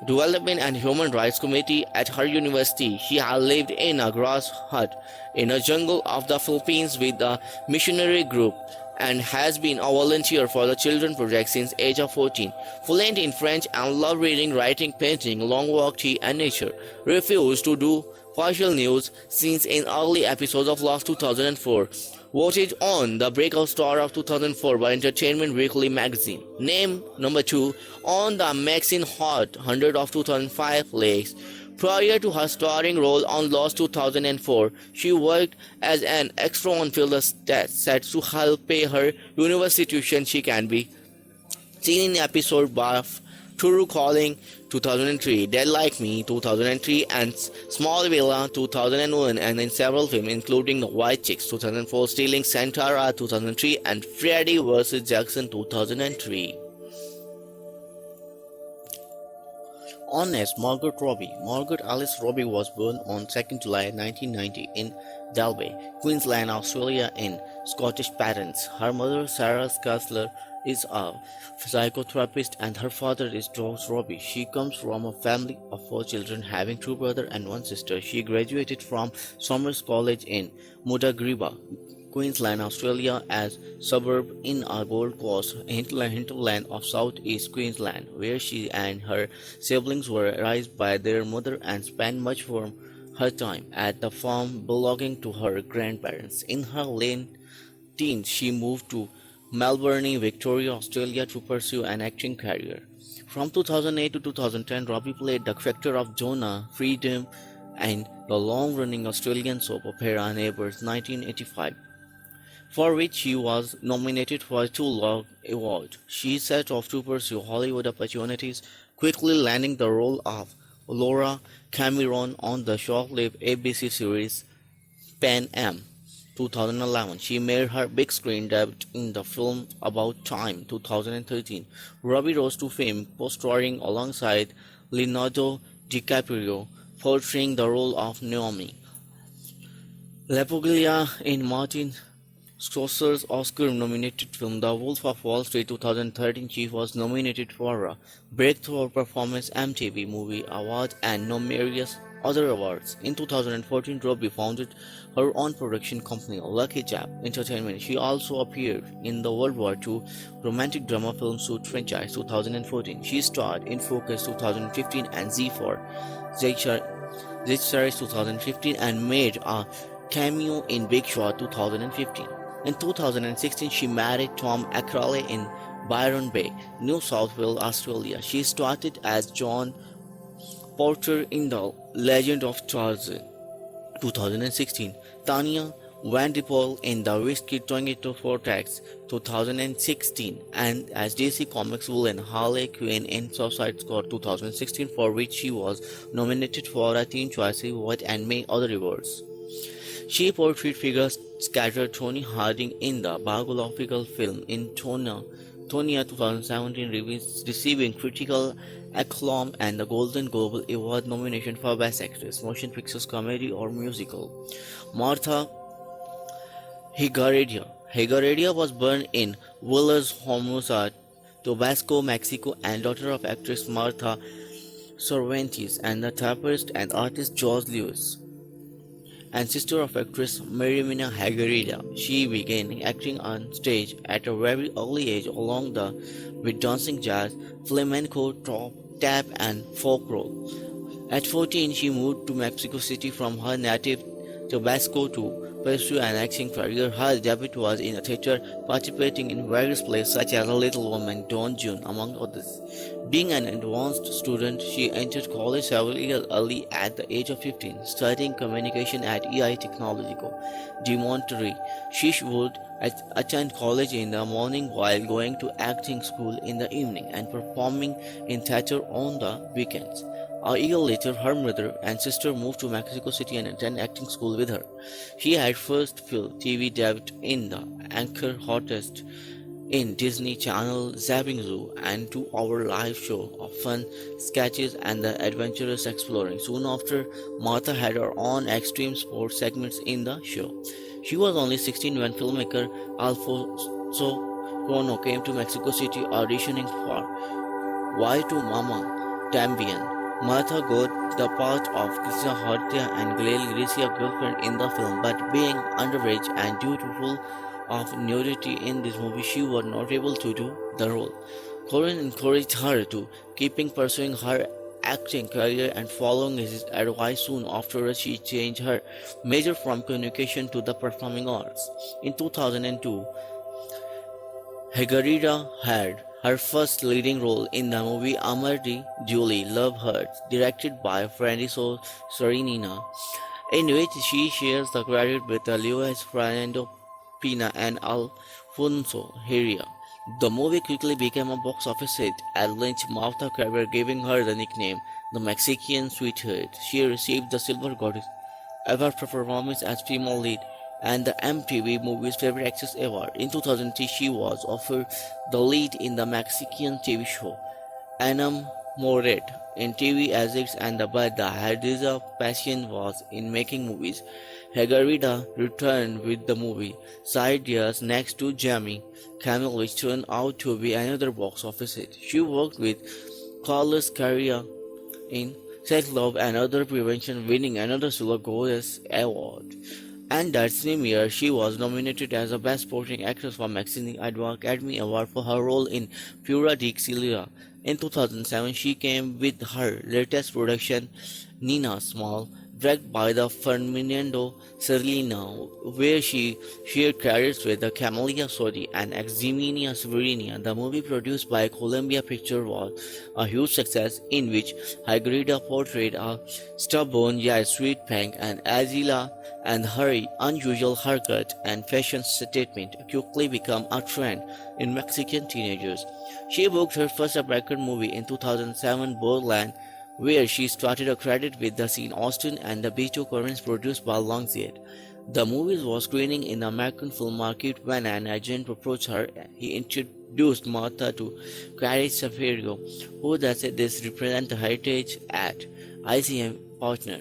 Development and Human Rights Committee at her university. She had lived in a grass hut in a jungle of the Philippines with a missionary group and has been a volunteer for the Children Project since age of 14. Fluent in French and loved reading, writing, painting, long walk, tea and nature. Refused to do partial news since in early episodes of Lost 2004. Voted on the breakout star of 2004 by Entertainment Weekly magazine. Name number 2 on the magazine Hot 100 of 2005 list. Prior to her starring role on Lost 2004, she worked as an extra on film sets to help pay her university tuition. She can be seen in episode of True Calling 2003, Dead Like Me 2003, and Small Villa 2001, and in several films including The White Chicks 2004, Stealing Santara 2003, and Freddy vs. Jackson 2003. On next, Margaret Robbie. Margaret Alice Robbie was born on 2nd July 1990 in Dalby, Queensland, Australia, in Scottish parents. Her mother, Sarah Scarsler, is a psychotherapist and her father is George Robbie. She comes from a family of 4 children, having 2 brothers and 1 sister. She graduated from Somers College in Mudagriba, Queensland, Australia, as suburb in a Gold Coast hinterland of southeast Queensland, where she and her siblings were raised by their mother and spent much of her time at the farm belonging to her grandparents. In her late teens, she moved to Melbourne, Victoria, Australia to pursue an acting career. From 2008 to 2010, Robbie played the character of Jonah Freedom in the long-running Australian soap opera Neighbours 1985, for which she was nominated for two Logue Awards. She set off to pursue Hollywood opportunities, quickly landing the role of Laura Cameron on the short-lived ABC series Pan Am. 2011, she made her big screen debut in the film About Time. 2013, Robbie rose to fame co-starring alongside Leonardo DiCaprio, portraying the role of Naomi LaPaglia in Martin Scorsese's Oscar-nominated film The Wolf of Wall Street. 2013, she was nominated for a Breakthrough Performance MTV Movie Award and numerous other awards. In 2014, Robbie founded her own production company, Lucky Jab Entertainment. She also appeared in the World War II romantic drama film Suit franchise. 2014, she starred in Focus 2015 and Z4 Series 2015 and made a cameo in Big Shot 2015. In 2016, she married Tom Akrale in Byron Bay, New South Wales, Australia. She started as John Porter in The Legend of Tarzan. 2016, Tanya Van de Poel in The Whiskey Tornado Vortex. 2016, and as DC Comics villain Harley Quinn in Suicide Squad 2016, for which she was nominated for a Teen Choice Award and many other awards. She portrayed figures scattered Tony Harding in the biographical film in Tonya 2017, receiving critical acclaim and the Golden Globe Award nomination for Best Actress, Motion Pictures, Comedy or Musical. Martha Higaredia was born in Villas Hormozar, Tabasco, Mexico, and daughter of actress Martha Cervantes and the therapist and artist George Lewis, and sister of actress Marimina Hagarida. She began acting on stage at a very early age along with dancing jazz, flamenco, tap and folk roll. At 14, she moved to Mexico City from her native Tabasco to pursue an acting career. Her debut was in a theater, participating in various plays such as A Little Woman, Don Juan, among others. Being an advanced student, she entered college several years early at the age of 15, studying communication at EI Tecnológico de Monterrey. She would attend college in the morning while going to acting school in the evening and performing in theater on the weekends. A year later, her mother and sister moved to Mexico City and attended acting school with her. She had first film TV debut in The Anchor Hottest in Disney Channel Zapping Zoo and 2-hour live show of fun sketches and the adventurous exploring. Soon after, Martha had her own extreme sports segments in the show. She was only 16 when filmmaker Alfonso Cuarón came to Mexico City auditioning for Why to Mama También. Martha got the part of Krishna Hortia and Gail Garcia's girlfriend in the film, but being underage and due to full of nudity in this movie, she was not able to do the role. Cuarón encouraged her to keeping pursuing her acting career and following his advice. Soon after, she changed her major from communication to the performing arts. In 2002, Hegarida had her first leading role in the movie Amardi Julie Love Hurts, directed by Francisco Serenina, in which she shares the credit with Luis Fernando Pina and Alfonso Heria. The movie quickly became a box office hit and launched Martha's career, giving her the nickname the Mexican Sweetheart. She received the Silver Goddess Award for performance as female lead and the MTV Movie's Favorite Actress Award. In 2003, she was offered the lead in the Mexican TV show Enamored in TV Addicts and but the Hadiza passion was in making movies. Hegarida returned with the movie Side Years Next to Jamie Camille, which turned out to be another box office hit. She worked with Carlos Carrera in Sex, Love and Other Prevention, winning another Silver Goddess Award. And that same year, she was nominated as a Best Supporting Actress for Mexican Academy Award for her role in Pura de Xilia. In 2007, she came with her latest production, Nina Small, directed by the Fernando Cerlina, where she shared credits with the Camelia Sodi and Ximenia Severinia. The movie, produced by Columbia Pictures, was a huge success, in which Hygrida portrayed a stubborn yet sweet punk, and Azila and her unusual haircut and fashion statement quickly became a trend in Mexican teenagers. She booked her first American movie in 2007, Borderland, where she started a credit with the scene Austin and the Beto Currents, produced by Longsiet. The movie was screening in the American film market when an agent approached her. He introduced Martha to Carrie Safario, who said this represents the heritage at ICM partner.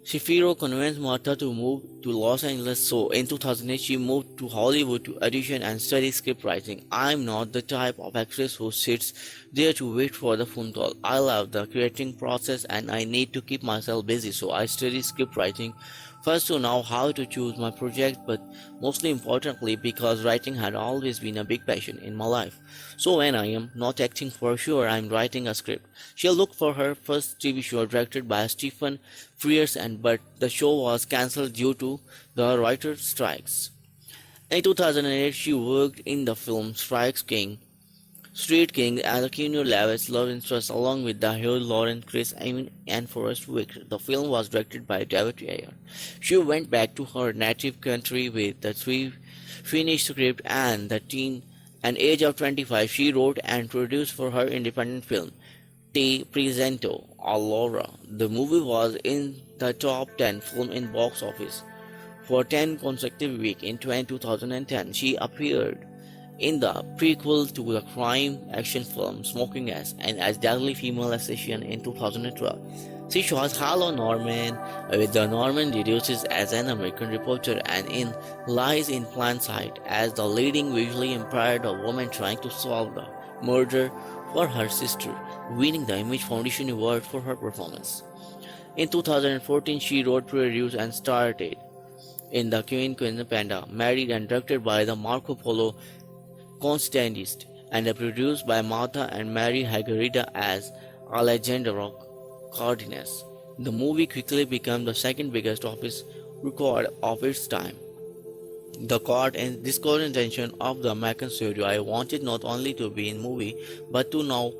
Shapiro convinced Martha to move to Los Angeles, so in 2008 she moved to Hollywood to audition and study script writing. I'm not the type of actress who sits there to wait for the phone call. I love the creating process and I need to keep myself busy, so I study script writing first to know how to choose my project, but mostly importantly because writing had always been a big passion in my life. So when I am not acting, for sure I'm writing a script. She looked for her first TV show directed by Stephen Frears, but the show was cancelled due to the writer's strikes. In 2008, she worked in the film Street King as a Keanu Reeves' love interest, along with the Hugh Lauren, Chris Evan, and Forrest Whitaker. The film was directed by David Ayer. She went back to her native country with the three finished script and age of 25, she wrote and produced for her independent film, Te Presento Allora. The movie was in the top 10 film in box office for 10 consecutive weeks. In 2010, she appeared in the prequel to the crime action film Smoking Gas and as deadly female assassin in 2012. She shows Hello Norman, with the Norman deduces as an American reporter and in Lies in Plain Sight as the leading visually impaired woman trying to solve the murder for her sister, winning the Image Foundation Award for her performance. In 2014, she wrote, produced, and starred in the Queen Panda, married and directed by the Marco Polo Constantist, and produced by Martha and Mary Hagarida as Alejandro Cardenas. The movie quickly became the second biggest office record of its time. The core and discord intention of the American studio, I wanted not only to be in movie but to know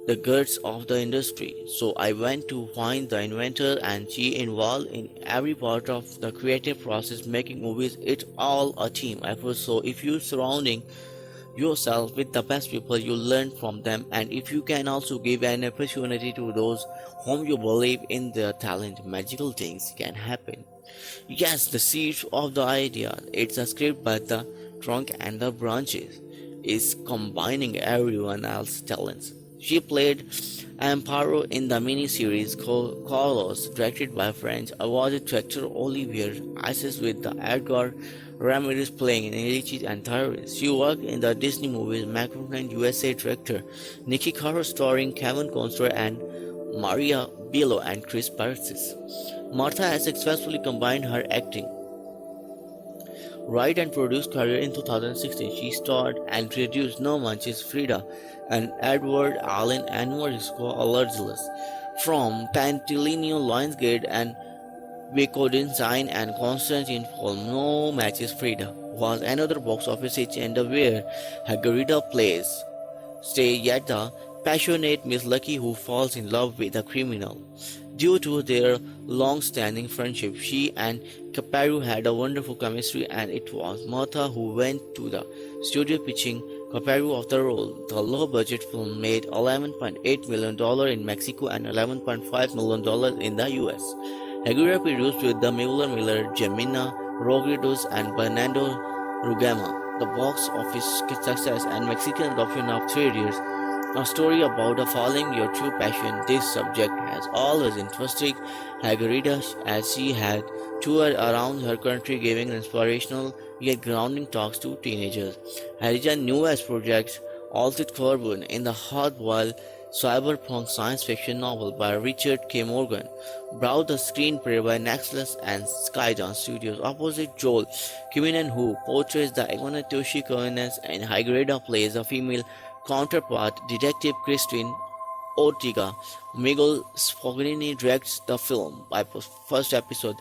the guts of the industry. So I went to find the inventor and she involved in every part of the creative process. Making movies, it's all a team effort. So if you're surrounding yourself with the best people, you learn from them, and if you can also give an opportunity to those whom you believe in their talent, magical things can happen. Yes, the seeds of the idea, it's a script, but the trunk and the branches is combining everyone else's talents. She played Amparo in the miniseries Carlos, directed by French awarded director Olivier Assayas, with the Edgar Ramirez playing Enrique and Tyrese. She worked in the Disney movies McFarlane USA director Nikki Caro, starring Kevin Costner and Maria Bello and Chris Paresis. Martha has successfully combined her acting, write and produce career. In 2016, she starred and produced No Manches Frida and Edward Allen and Marisco Alargeles from Pantilineo, Lionsgate, and Becodinsign and Constantine film. No Matches Frida was another box office hit, and where Hagarida plays stay yet the passionate Miss Lucky who falls in love with a criminal. Due to their long-standing friendship, she and Caparu had a wonderful chemistry, and it was Martha who went to the studio pitching Caparu of the role. The low-budget film made $11.8 million in Mexico and $11.5 million in the US. Haguera produced with the Miller, Gemina Rodriguez, and Bernardo Rugama. The box office success and Mexican adoption of 3 Idiots, a story about following your true passion. This subject has always interested Hagarida, as she had toured around her country giving inspirational yet grounding talks to teenagers. Harijan's newest project, Altered Carbon, in the hard-boiled cyberpunk science fiction novel by Richard K. Morgan, brought the screenplay by Nexus and Skydance Studios opposite Joel Kinnaman, who portrays the iconic Toshi Koinens, and Hagarida plays a female counterpart, Detective Christine Ortega. Miguel Spogherini directs the film. By first episode,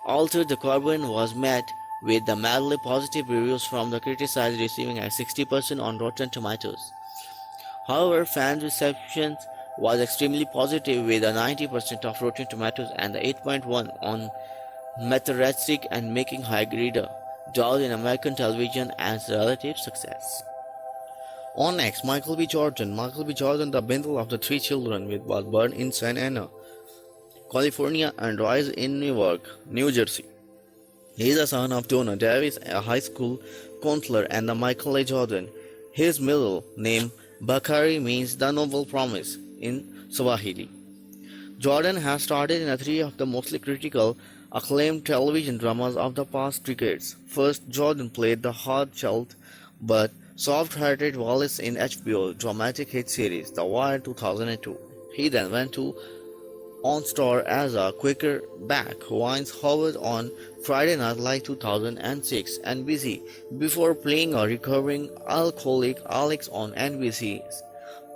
Altered the Carbon was met with the mildly positive reviews from the critics, receiving at 60% on Rotten Tomatoes. However, fans' reception was extremely positive with a 90% of Rotten Tomatoes and the 8.1 on Metacritic and making high reader draws in American television as a relative success. On next, Michael B. Jordan. Michael B. Jordan, the bundle of the three children, was born in Santa Ana, California, and raised in Newark, New Jersey. He is the son of Donna Davis, a high school counselor, and the Michael A. Jordan. His middle name, Bakari, means the noble promise in Swahili. Jordan has starred in three of the mostly critical acclaimed television dramas of the past decades. First, Jordan played the hard-shelled but soft-hearted Wallace in HBO dramatic hit series The Wire 2002. He then went on star as a Quakerback Vince Howard on Friday Night Live 2006 NBC before playing a recovering alcoholic Alex on NBC's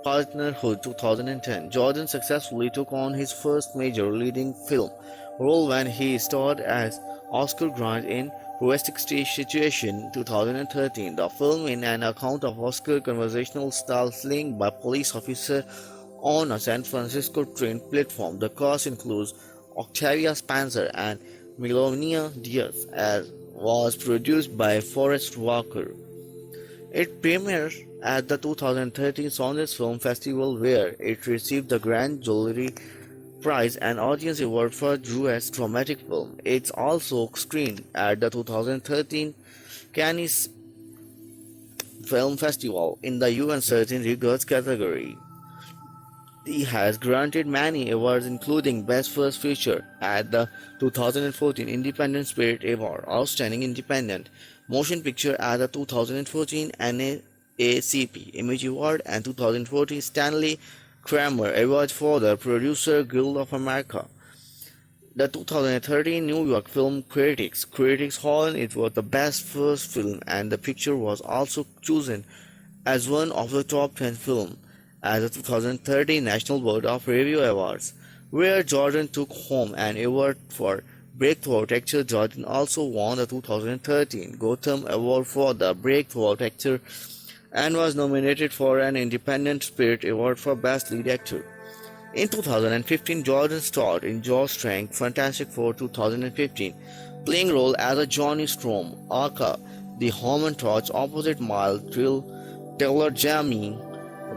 Partnerhood 2010. Jordan successfully took on his first major leading film role when he starred as Oscar Grant in Realistic Situation 2013. The film is an account of Oscar's conversational style slang by police officer on a San Francisco train platform. The cast includes Octavia Spencer and Melania Diaz, as was produced by Forrest Walker. It premiered at the 2013 Sundance Film Festival, where it received the Grand Jury Prize and Audience Award for Best Dramatic Film. It's also screened at the 2013 Cannes Film Festival in the Uncertain Regards category. He has granted many awards, including Best First Feature at the 2014 Independent Spirit Award, Outstanding Independent Motion Picture at the 2014 NAACP Image Award, and 2014 Stanley Kramer Award for the Producer Guild of America. The 2013 New York Film Critics Hall, it was the best first film, and the picture was also chosen as one of the top 10 films at the 2013 National Board of Review Awards, where Jordan took home an award for Breakthrough Actor. Jordan also won the 2013 Gotham Award for the Breakthrough Actor and was nominated for an Independent Spirit Award for Best Lead Actor. In 2015, Jordan starred in Josh Trank Fantastic Four 2015, playing role as a Johnny Storm, aka the Human Torch, opposite Miles Taylor, Jamie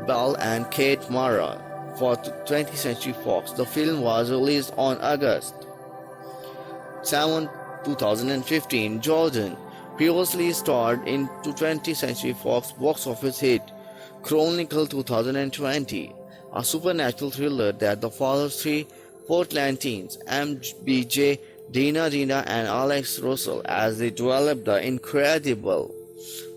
Bell, and Kate Mara for 20th Century Fox. The film was released on August 7, 2015. Jordan previously starred in 20th Century Fox box office hit Chronicle 2020, a supernatural thriller that follows three Portland teens, MBJ, Dina, and Alex Russell, as they develop the incredible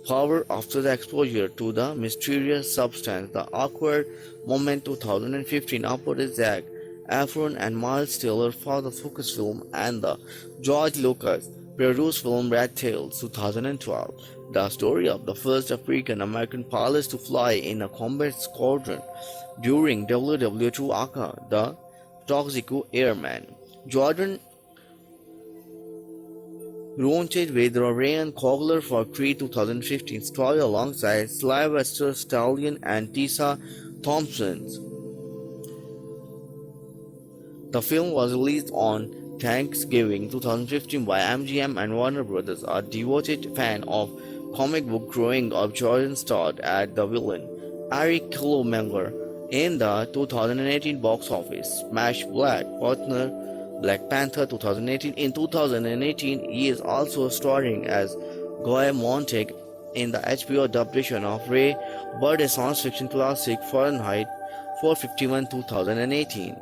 power after the exposure to the mysterious substance. The Awkward Moment 2015 uploaded Zac Efron and Miles Taylor for the Focus film, and the George Lucas produced film Red Tails 2012, the story of the first African American pilot to fly in a combat squadron during WW2 aka the Toxico Airman. Jordan launched with Ryan Coogler for Creed 2015 story alongside Sylvester Stallone and Tessa Thompson. The film was released on Thanksgiving 2015 by MGM and Warner Brothers. A devoted fan of comic book growing up, Jordan starred as the villain Eric Killmonger in the 2018 box office smash Black Panther 2018. In 2018, he is also starring as Guy Montag in the HBO adaptation of Ray Bradbury's science fiction classic Fahrenheit 451 2018.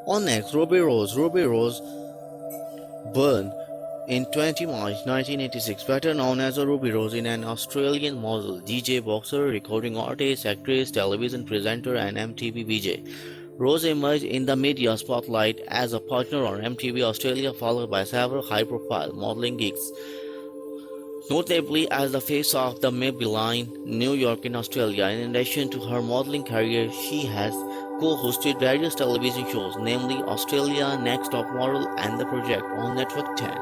On next, Ruby Rose. Ruby Rose, born in 20 March 1986, better known as Ruby Rose, is an Australian model, DJ, boxer, recording artist, actress, television presenter, and MTV VJ. Rose emerged in the media spotlight as a partner on MTV Australia, followed by several high-profile modeling gigs Notably as the face of the Maybelline New York in Australia. In addition to her modeling career, she has co-hosted various television shows, namely Australia Next Top Model and The Project on Network 10.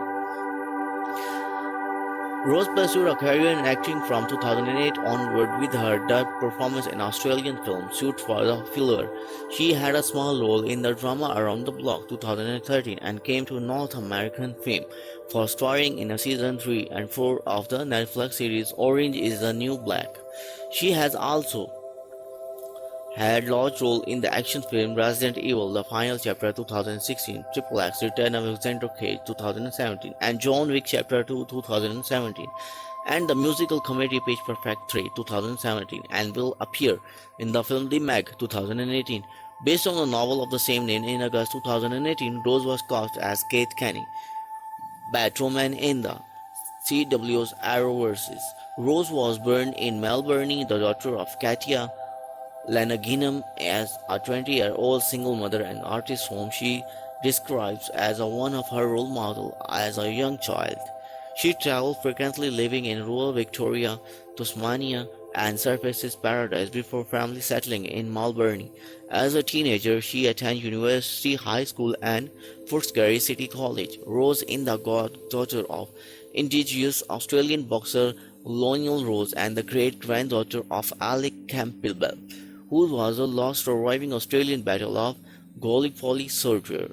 Rose pursued a career in acting from 2008 onward with her debut performance in Australian film Shoot for the Filler. She had a small role in the drama Around the Block 2013 and came to North American fame for starring in a season 3 and 4 of the Netflix series Orange is the New Black. She has also had large role in the action film Resident Evil: The Final Chapter 2016, Triple X: Return of Alexander Cage 2017, and John Wick Chapter 2 2017, and the musical comedy Pitch Perfect 3 2017, and will appear in the film The Meg 2018. Based on the novel of the same name in August 2018, Rose was cast as Kate Canning, Batwoman in the CW's Arrowverse. Rose was born in Melbourne, the daughter of Katia Lanaginam as a 20-year-old single mother and artist whom she describes as one of her role models as a young child. She traveled frequently living in rural Victoria, Tasmania, and Surfaces Paradise before family settling in Melbourne. As a teenager, she attended University High School and Footscray City College. Rose is the goddaughter of Indigenous Australian boxer Lionel Rose and the great-granddaughter of Alec Campbell, who was the last surviving Australian Battle of Gallipoli soldier.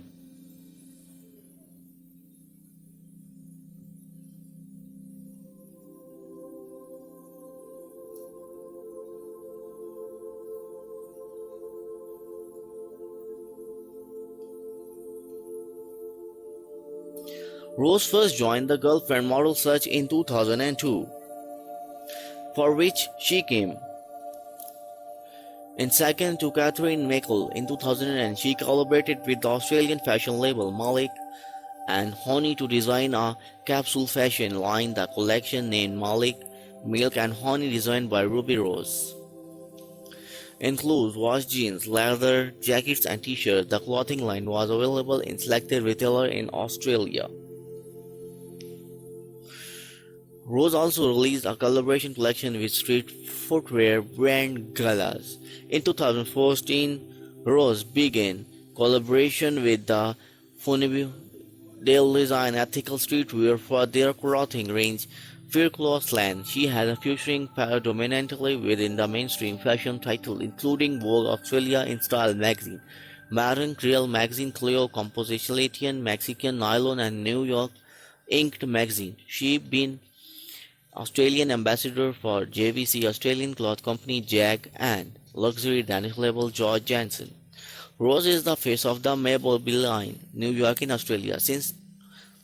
Rose first joined the Girlfriend model search in 2002, for which she came in second to Catherine Michael in 2000. She collaborated with the Australian fashion label Malik and Honey to design a capsule fashion line. The collection, named Malik Milk and Honey, designed by Ruby Rose, includes wash jeans, leather jackets and t-shirts. The clothing line was available in selected retailers in Australia. Rose also released a collaboration collection with street footwear brand Galas. In 2014, Rose began collaboration with the Funibio They'll design ethical streetwear for their clothing range, Fairclothland. She has a featuring predominantly within the mainstream fashion title, including Vogue Australia in Style magazine, Marin Creole magazine, Cleo Composition, Mexican Nylon, and New York Inked magazine. She been Australian ambassador for JVC, Australian cloth company Jag, and luxury Danish label George Jensen. Rose is the face of the Maybelline New York in Australia. Since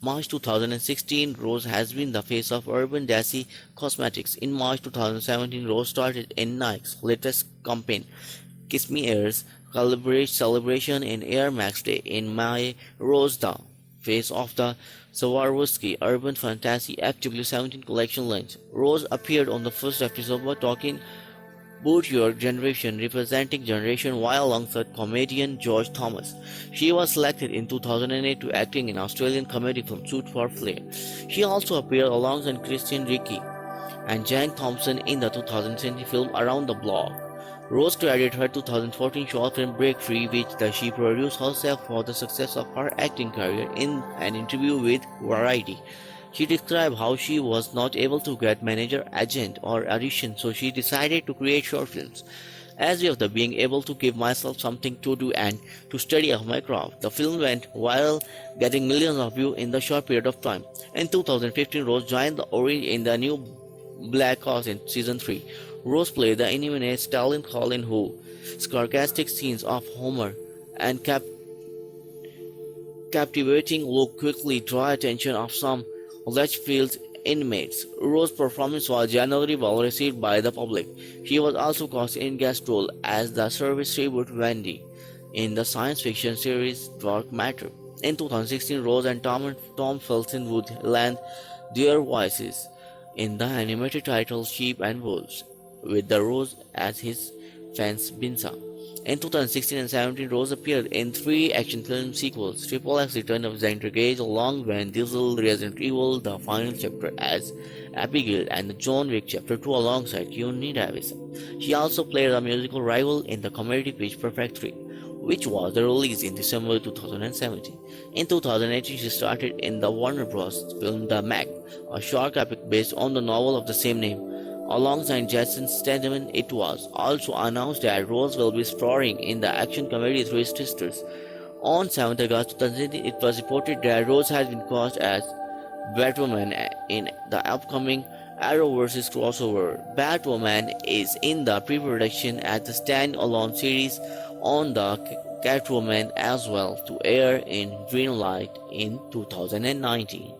March 2016, Rose has been the face of Urban Decay Cosmetics. In March 2017, Rose started in Nike's latest campaign, Kiss Me Air's celebration in Air Max Day. In May, Rose, the face of the Swarovski Urban Fantasy FW17 collection launch. Rose appeared on the first episode of Talking Boot Your Generation, representing Generation Y alongside comedian George Thomas. She was selected in 2008 to acting in Australian comedy film Shoot for Flair. She also appeared alongside Christian Ricci and Jang Thompson in the 2020 film Around the Block. Rose credited her 2014 short film Break Free, which she produced herself, for the success of her acting career. In an interview with Variety, she described how she was not able to get manager, agent, or audition, so she decided to create short films as way of being able to give myself something to do and to study of my craft. The film went viral, getting millions of views in the short period of time. In 2015, Rose joined the Orange in the New Black cast in season 3. Rose played the inimitable Stalin Colin, whose sarcastic scenes of humor and captivating look quickly draw attention of some Litchfield's inmates. Rose's performance was generally well received by the public. She was also cast in guest role as the service tribute Wendy in the science fiction series Dark Matter. In 2016, Rose and Tom Felton would lend their voices in the animated title Sheep and Wolves, with the Rose as his fence Binsa. In 2016 and 17, Rose appeared in 3 action film sequels: Triple X: Return of Xander Cage, along with Diesel, Resident Evil: The Final Chapter as Abigail and the John Wick Chapter 2 alongside Keanu Davis. She also played a musical rival in the comedy Pitch Perfect 3, which was released in December 2017. In 2018, she started in the Warner Bros. Film The Meg, a shark epic based on the novel of the same name. Alongside Jason Statham, it was also announced that Rose will be starring in the action comedy Three Sisters. On 7th August 2018, it was reported that Rose has been cast as Batwoman in the upcoming Arrowverse crossover. Batwoman is in the pre-production as the stand-alone series on the Catwoman as well to air in Greenlight in 2019.